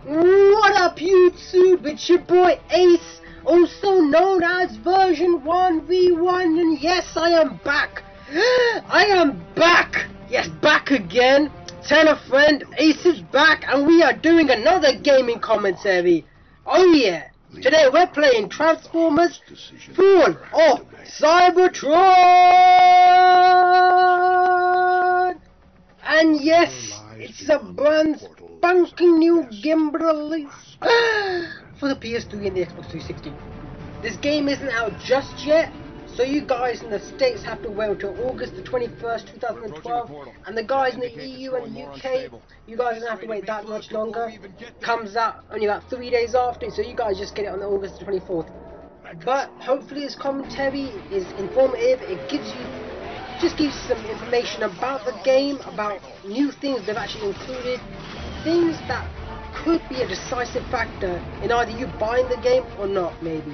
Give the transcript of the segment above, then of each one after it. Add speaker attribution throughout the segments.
Speaker 1: What up YouTube, it's your boy Ace, also known as version 1v1, and yes, I am back. I am back. Yes, back again. Tell a friend, Ace is back, and we are doing another gaming commentary. Oh yeah, today we're playing Transformers Fall of Cybertron. And yes, it's a brand spanking new game release for the PS3 and the Xbox 360. This game isn't out just yet, so you guys in the States have to wait until August the 21st, 2012, and the guys in the EU and the UK, you guys don't have to wait that much longer. Comes out only about 3 days after, so you guys just get it on August the 24th. But hopefully this commentary is informative. It just gives you some information about the game, about new things they've actually included, things that could be a decisive factor in either you buying the game or not, maybe.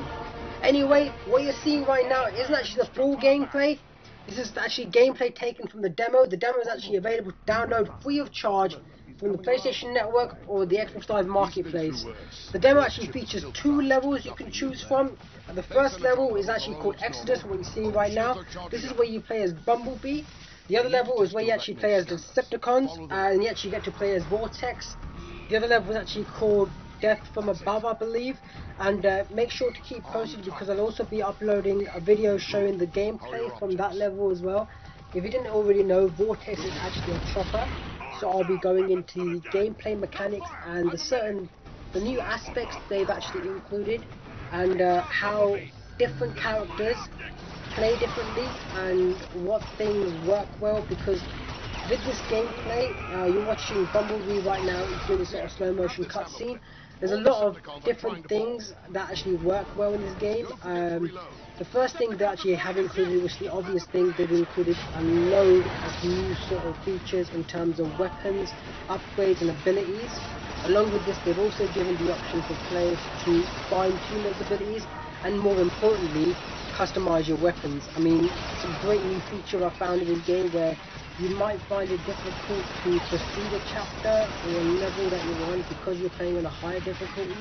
Speaker 1: Anyway, what you're seeing right now isn't actually the full gameplay. This is actually gameplay taken from the demo. The demo is actually available to download free of charge from the PlayStation Network or the Xbox Live Marketplace. The demo actually features 2 levels you can choose from. The first level is actually called Exodus, what you're seeing right now. This is where you play as Bumblebee. The other level is where you actually play as Decepticons, and you actually get to play as Vortex. The other level is actually called Death from Above, I believe, and make sure to keep posted because I'll also be uploading a video showing the gameplay from that level as well. If you didn't already know, Vortex is actually a chopper, so I'll be going into the gameplay mechanics and the new aspects they've actually included, and how different characters play differently and what things work well, because with this gameplay, you're watching Bumblebee right now through this sort of slow motion cutscene. There's a lot of different things that actually work well in this game. The first thing they actually have included, which the obvious thing, they've included a load of new sort of features in terms of weapons, upgrades and abilities. Along with this, they've also given the option for players to fine-tune those abilities and, more importantly, customize your weapons. I mean, it's a great new feature I found in this game where you might find it difficult to proceed a chapter or a level that you want because you're playing on a higher difficulty.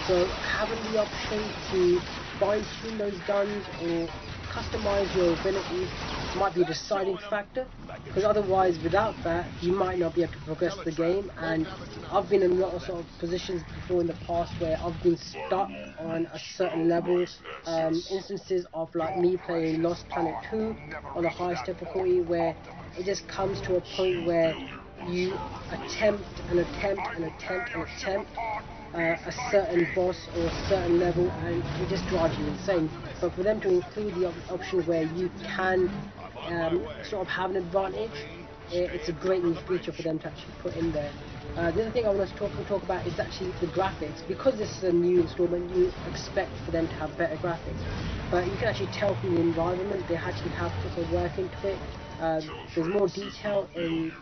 Speaker 1: So having the option to fine-tune those guns or customize your abilities might be a deciding factor, because otherwise without that you might not be able to progress the game. And I've been in a lot of sort of positions before in the past where I've been stuck on a certain level, instances of like me playing Lost Planet 2 on the highest difficulty, where it just comes to a point where you attempt a certain boss or a certain level, and it just drives you insane. But for them to include the option where you can sort of have an advantage, it's a great new feature for them to actually put in there. The other thing I want to talk about is actually the graphics. Because this is a new installment, you expect for them to have better graphics, but you can actually tell from the environment they actually have put some work into it. There's more detail in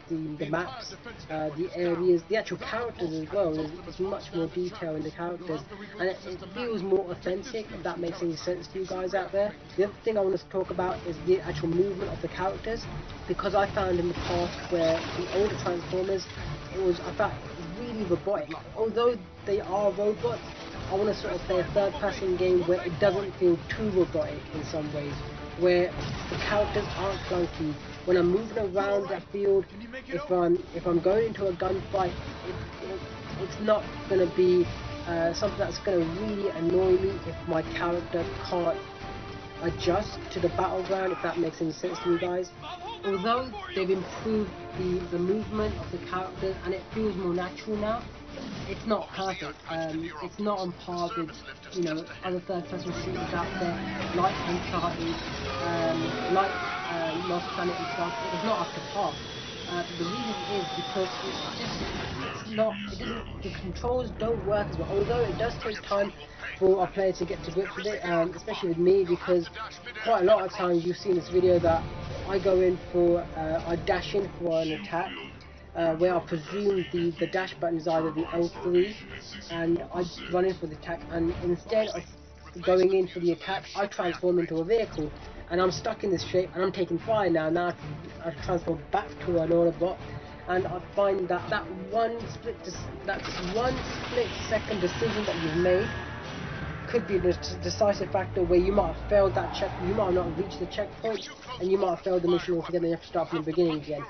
Speaker 1: the maps, the areas, the actual characters as well. There's much more detail in the characters, and it feels more authentic, if that makes any sense to you guys out there. The other thing I want to talk about is the actual movement of the characters, because I found in the past where the older Transformers, I found really robotic. Although they are robots, I want to sort of play a third-person game where it doesn't feel too robotic in some ways, where the characters aren't clunky. When I'm moving around that field, if I'm going into a gunfight, it's not going to be something that's going to really annoy me if my character can't adjust to the battleground, if that makes any sense to you guys. Although they've improved the movement of the characters and it feels more natural now, it's not perfect. It's not on par with, you know, other third-person shooters out there, like Uncharted, like Lost Planet and stuff. It's not up to par. The reason is because the controls don't work as well. Although it does take time for a player to get to grips with it, especially with me, because quite a lot of times you've seen this video that I go in for, I dash in for an attack, where I presume the dash button is either the L3, and I run in for the attack, and instead of going in for the attack, I transform into a vehicle, and I'm stuck in this shape, and I'm taking fire now. Now I have to I transform back to an Autobot, and I find that that one split second decision that you've made could be the decisive factor where you might have failed that check, you might not have reached the checkpoint, and you might have failed the mission altogether and you have to start from the beginning again.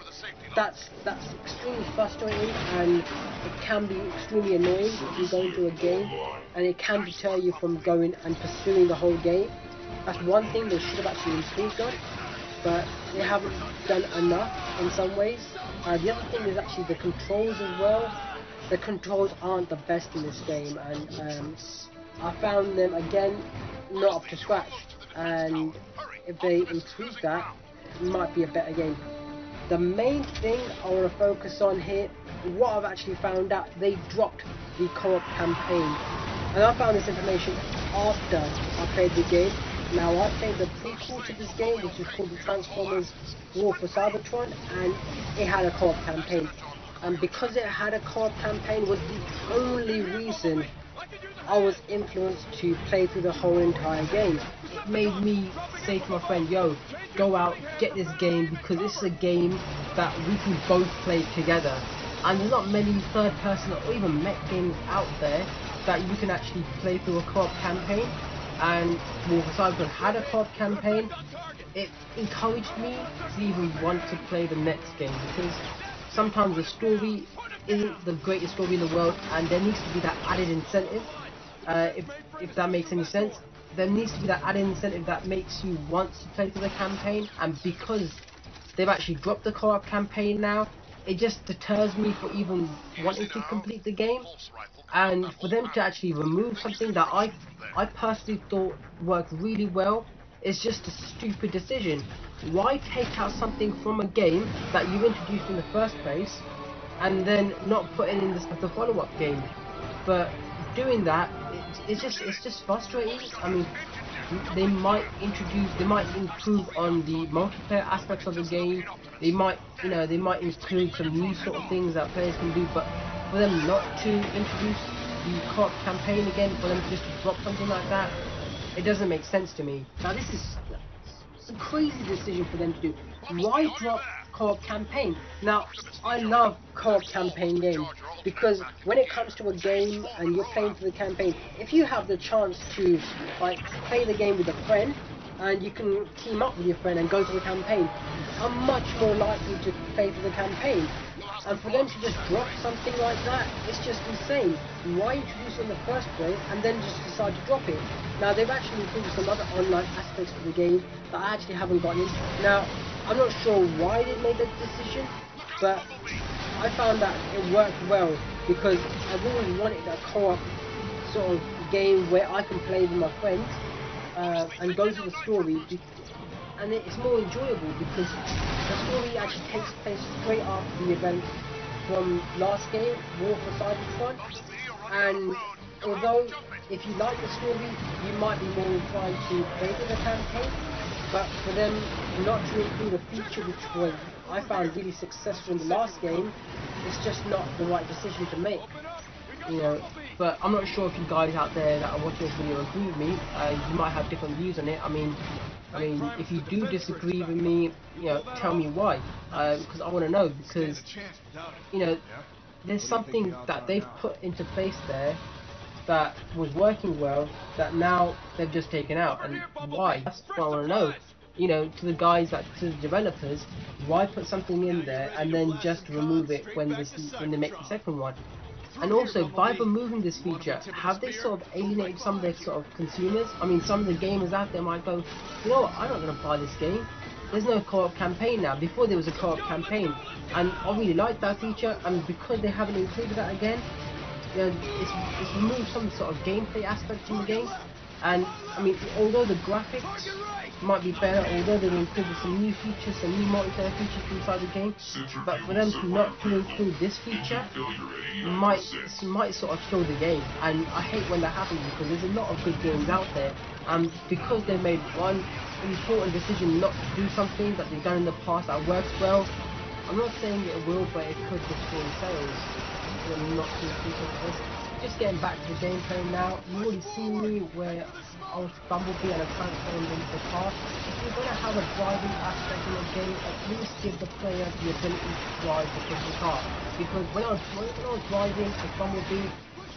Speaker 1: That's extremely frustrating, and it can be extremely annoying if you go into a game, and it can deter you from going and pursuing the whole game. That's one thing they should have actually improved on, but they haven't done enough in some ways. The other thing is actually the controls as well. The controls aren't the best in this game, and I found them again not up to scratch, and if they improve that, it might be a better game. The main thing I want to focus on here, what I've actually found out, they dropped the co-op campaign, and I found this information after I played the game. Now I played the prequel to this game, which is called the Transformers War for Cybertron, and it had a co-op campaign, and because it had a co-op campaign was the only reason I was influenced to play through the whole entire game. It made me say to my friend, yo, go out, get this game, because this is a game that we can both play together. And there's not many third person or even mech games out there that you can actually play through a co-op campaign. And War for Cybertron had a co-op campaign. It encouraged me to even want to play the next game, because sometimes the story isn't the greatest story in the world, and there needs to be that added incentive. If that makes any sense, there needs to be that added incentive that makes you want to play through the campaign. And because they've actually dropped the co-op campaign now, it just deters me for even wanting to complete the game. And for them to actually remove something that I personally thought worked really well, it's just a stupid decision. Why take out something from a game that you introduced in the first place and then not put it in the follow-up game? But doing that, it's just frustrating. I mean, they might improve on the multiplayer aspects of the game. They might include some new sort of things that players can do. But for them not to introduce the co-op campaign again, for them just to drop something like that, it doesn't make sense to me. Now this is a crazy decision for them to do. Why drop co-op campaign? Now I love co-op campaign games, because when it comes to a game and you're playing for the campaign, if you have the chance to like play the game with a friend and you can team up with your friend and go to the campaign, I'm much more likely to play for the campaign. And for them to just drop something like that, it's just insane. Why introduce it in the first place and then just decide to drop it? Now they've actually included some other online aspects to the game that I actually haven't gotten into. Now I'm not sure why they made that decision, but I found that it worked well, because I've always wanted a co-op sort of game where I can play with my friends and go through the story, and it's more enjoyable because the story actually takes place straight after the events from last game, War for Cybertron. And although if you like the story, you might be more inclined to play with the campaign, but for them not to include a feature which was, I found, really successful in the last game, it's just not the right decision to make. But I'm not sure if you guys out there that are watching this video agree with me. You might have different views on it. I mean, if you do disagree with me, tell me why. Because I want to know. Because there's something that they've put into place there that was working well that now they've just taken out, and why? That's what I want to know. To the guys, to the developers, why put something in there and then just remove it when they make the second one? And also, by removing this feature, have they sort of alienated some of their sort of consumers? I mean, some of the gamers out there might go, you know what, I'm not going to buy this game. There's no co-op campaign now. Before there was a co-op campaign, and I really like that feature, and because they haven't included that again, it's removed some sort of gameplay aspects from the game. And I mean, although the graphics might be better, although they've included some new features, some new multiplayer features inside the game, but for them not to include this feature might sort of kill the game. And I hate when that happens, because there's a lot of good games out there, and because they made one important decision not to do something that they've done in the past that works well, I'm not saying it will, but it could destroy sales. Not to include this. Just getting back to the gameplay now, you already seen me where I was Bumblebee and I transformed into the car. you're going to have a driving aspect in the game, at least give the player the ability to drive the physical car. Because when I was driving a Bumblebee,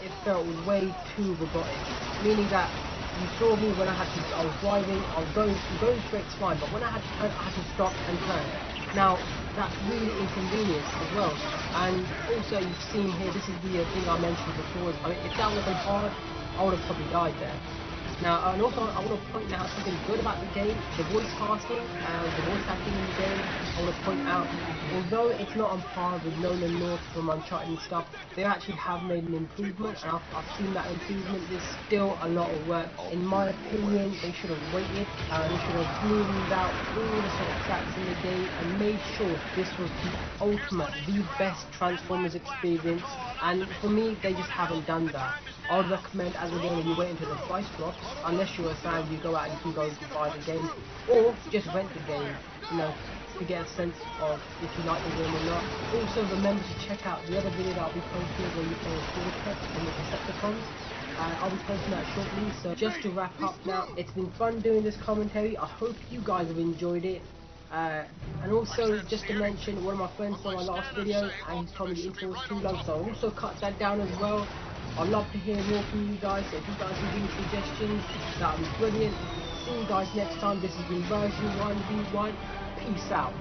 Speaker 1: it felt way too robotic. Meaning that you saw me when I was driving, I was going straight fine, but when I had to turn, I had to stop and turn. Now, that's really inconvenient as well. And also, you've seen here, this is the thing I mentioned before. I mean, if that wasn't hard, I would have probably died there. Now, and also, I want to point out something good about the game, the voice casting, the voice acting in the game. I want to point out, although it's not on par with Nolan North from Uncharted and stuff, they actually have made an improvement, and I've seen that improvement. There's still a lot of work. In my opinion, they should have waited, they should have smoothed out all the sort of cracks in the game, and made sure this was the ultimate, the best Transformers experience, and for me, they just haven't done that. I would recommend, as again, when you wait into the price drops, unless you're a fan, you go out and you can go and buy the game, or just rent the game, you know, to get a sense of if you like the game or not. Also, remember to check out the other video that I'll be posting where you play a quartet and the Decepticons. I'll be posting that shortly. So just to wrap up now, it's been fun doing this commentary. I hope you guys have enjoyed it. And also, just to mention, one of my friends saw my last video and he's told me the intro was too long, so I'll also cut that down as well. I'd love to hear more from you guys, so if you guys can give me suggestions, that would be brilliant. See you guys next time. This has been version 1v1. Peace out.